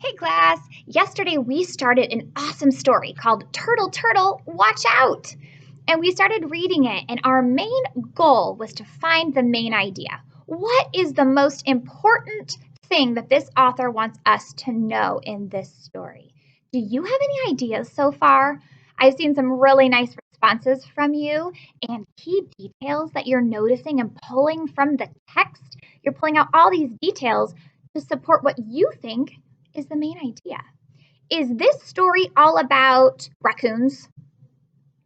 Hey class, yesterday we started an awesome story called Turtle Turtle, Watch Out! And we started reading it, and our main goal was to find the main idea. What is the most important thing that this author wants us to know in this story? Do you have any ideas so far? I've seen some really nice responses from you and key details that you're noticing and pulling from the text. You're pulling out all these details to support what you think is the main idea. Is this story all about raccoons?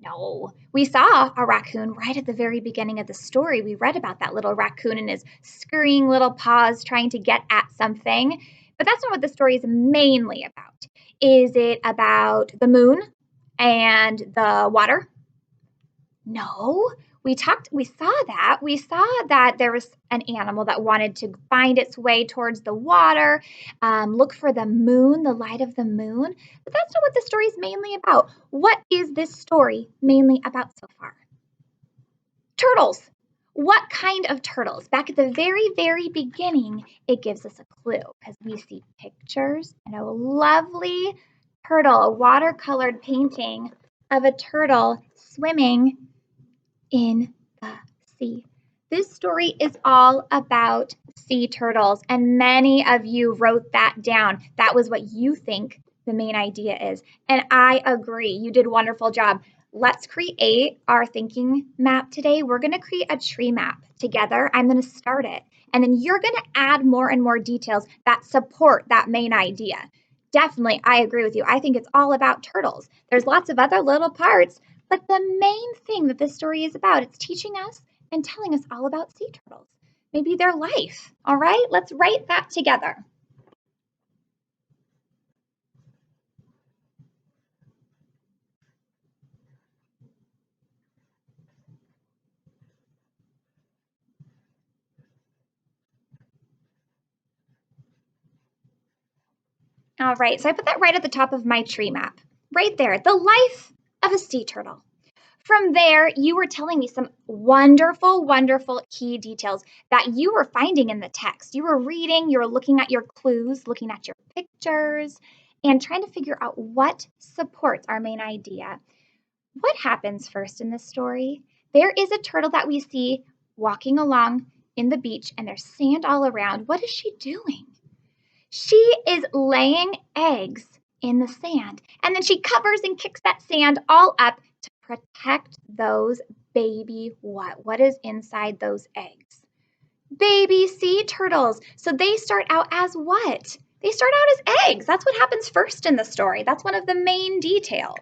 No. We saw a raccoon right at the very beginning of the story. We read about that little raccoon and his scurrying little paws trying to get at something. But that's not what the story is mainly about. Is it about the moon and the water? No, we saw that there was an animal that wanted to find its way towards the water, look for the moon, the light of the moon. But that's not what the story is mainly about. What is this story mainly about so far? Turtles. What kind of turtles? Back at the very, very beginning, it gives us a clue because we see pictures and a lovely turtle, a watercolored painting of a turtle swimming in the sea. This story is all about sea turtles, and many of you wrote that down. That was what you think the main idea is. And I agree. You did a wonderful job. Let's create our thinking map today. We're going to create a tree map together. I'm going to start it. And then you're going to add more and more details that support that main idea. Definitely, I agree with you. I think it's all about turtles. There's lots of other little parts, but the main thing that this story is about, it's teaching us and telling us all about sea turtles. Maybe their life. All right, let's write that together. All right, so I put that right at the top of my tree map. Right there, the life of a sea turtle. From there, you were telling me some wonderful, wonderful key details that you were finding in the text. You were reading, you were looking at your clues, looking at your pictures, and trying to figure out what supports our main idea. What happens first in this story? There is a turtle that we see walking along in the beach, and there's sand all around. What is she doing? She is laying eggs in the sand, and then she covers and kicks that sand all up to protect those baby what? What is inside those eggs? Baby sea turtles. So they start out as what? They start out as eggs. That's what happens first in the story. That's one of the main details.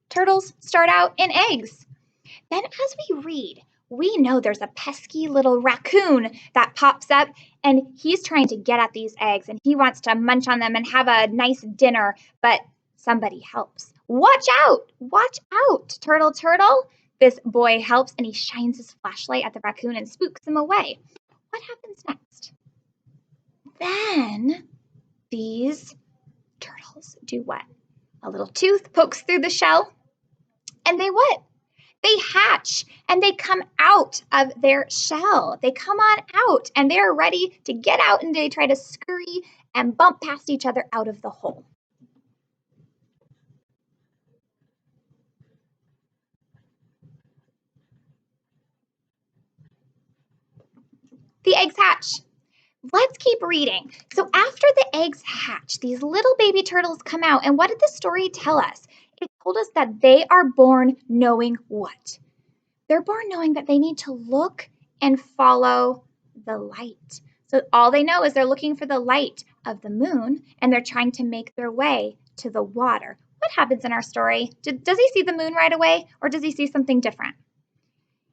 Turtles start out in eggs. Then, as we read, we know there's a pesky little raccoon that pops up and he's trying to get at these eggs and he wants to munch on them and have a nice dinner, but somebody helps. Watch out! Watch out, Turtle Turtle! This boy helps and he shines his flashlight at the raccoon and spooks him away. What happens next? Then these turtles do what? A little tooth pokes through the shell and they what? They hatch and they come out of their shell. They come on out and they're ready to get out and they try to scurry and bump past each other out of the hole. The eggs hatch. Let's keep reading. So after the eggs hatch, these little baby turtles come out. And what did the story tell us? It told us that they are born knowing what? They're born knowing that they need to look and follow the light. So all they know is they're looking for the light of the moon and they're trying to make their way to the water. What happens in our story? Does he see the moon right away or does he see something different?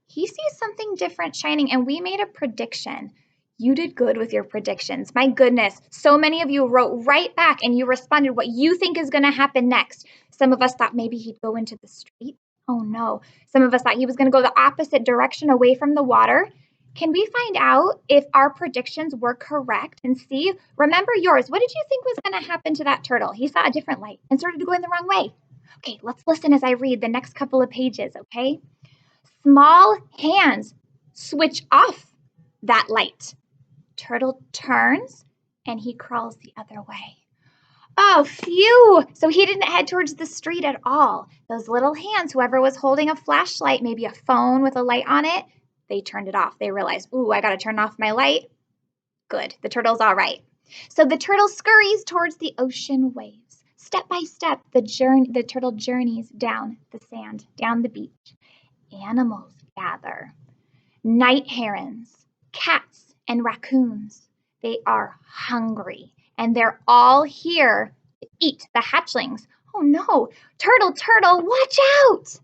He sees something different shining, and we made a prediction. You did good with your predictions. My goodness, so many of you wrote right back and you responded what you think is going to happen next. Some of us thought maybe he'd go into the street. Oh no. Some of us thought he was going to go the opposite direction away from the water. Can we find out if our predictions were correct and see? Remember yours. What did you think was going to happen to that turtle? He saw a different light and started going the wrong way. Okay, let's listen as I read the next couple of pages, okay? Small hands switch off that light. Turtle turns and he crawls the other way. Oh, phew! So he didn't head towards the street at all. Those little hands, whoever was holding a flashlight, maybe a phone with a light on it, they turned it off. They realized, ooh, I got to turn off my light. Good, the turtle's all right. So the turtle scurries towards the ocean waves. Step by step, the turtle journeys down the sand, down the beach. Animals gather. Night herons, cats, and raccoons. They are hungry, and they're all here to eat the hatchlings. Oh no, Turtle, Turtle, watch out!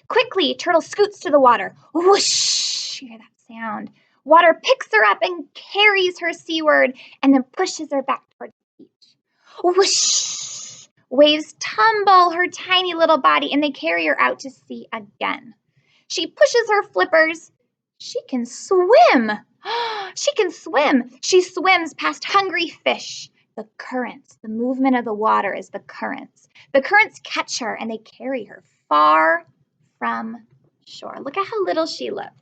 Quickly, Turtle scoots to the water. Whoosh! You hear that sound. Water picks her up and carries her seaward and then pushes her back towards the beach. Whoosh! Waves tumble her tiny little body and they carry her out to sea again. She pushes her flippers. She can swim. She can swim. She swims past hungry fish. The currents, the movement of the water is the currents. The currents catch her and they carry her far from shore. Look at how little she looks.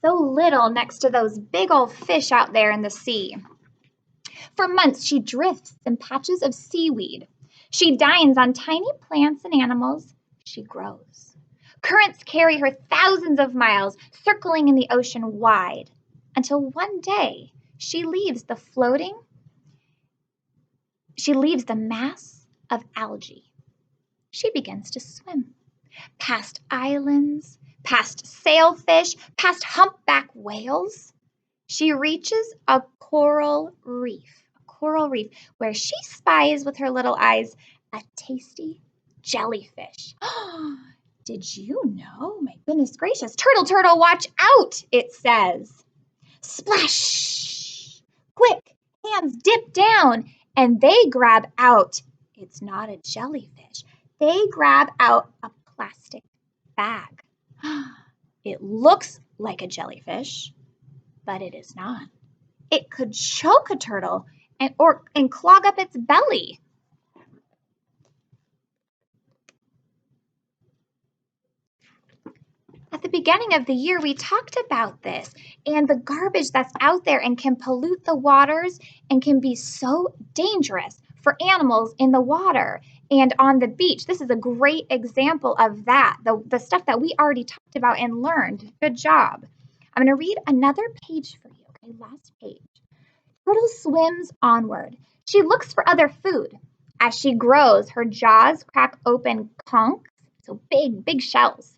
So little next to those big old fish out there in the sea. For months, she drifts in patches of seaweed. She dines on tiny plants and animals. She grows. Currents carry her thousands of miles, circling in the ocean wide, until one day she leaves the mass of algae. She begins to swim past islands, past sailfish, past humpback whales. She reaches a coral reef where she spies with her little eyes a tasty jellyfish. Did you know? My goodness gracious. Turtle, turtle, watch out, it says. Splash! Quick, hands dip down and they grab out. It's not a jellyfish. They grab out a plastic bag. It looks like a jellyfish, but it is not. It could choke a turtle and clog up its belly. At the beginning of the year, we talked about this and the garbage that's out there and can pollute the waters and can be so dangerous for animals in the water and on the beach. This is a great example of that, the stuff that we already talked about and learned. Good job. I'm going to read another page for you, okay? Last page. Turtle swims onward. She looks for other food. As she grows, her jaws crack open conchs, so big shells,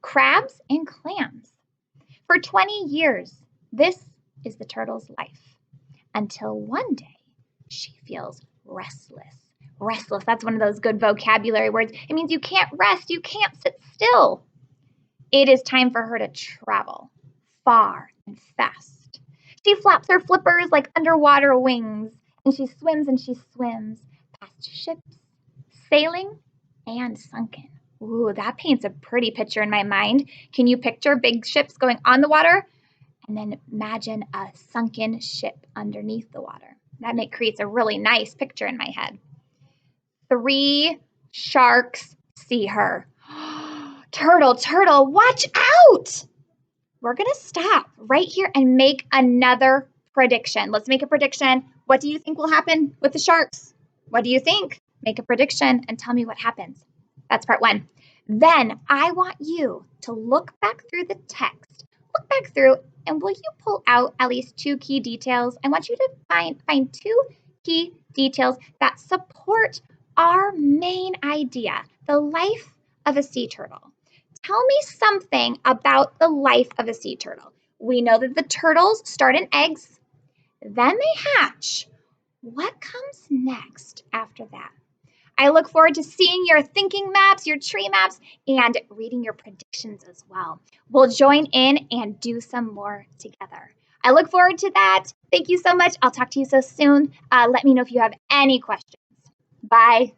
crabs, and clams. For 20 years, this is the turtle's life. Until one day, she feels restless. Restless, that's one of those good vocabulary words. It means you can't rest, you can't sit still. It is time for her to travel far and fast. She flaps her flippers like underwater wings, and she swims past ships, sailing and sunken. Ooh, that paints a pretty picture in my mind. Can you picture big ships going on the water? And then imagine a sunken ship underneath the water. That creates a really nice picture in my head. 3 sharks see her. Turtle, turtle, watch out! We're going to stop right here and make another prediction. Let's make a prediction. What do you think will happen with the sharks? What do you think? Make a prediction and tell me what happens. That's part 1. Then I want you to look back through the text. Look back through, and will you pull out at least 2 key details? I want you to find 2 key details that support our main idea, the life of a sea turtle. Tell me something about the life of a sea turtle. We know that the turtles start in eggs, then they hatch. What comes next after that? I look forward to seeing your thinking maps, your tree maps, and reading your predictions as well. We'll join in and do some more together. I look forward to that. Thank you so much. I'll talk to you so soon. Let me know if you have any questions. Bye.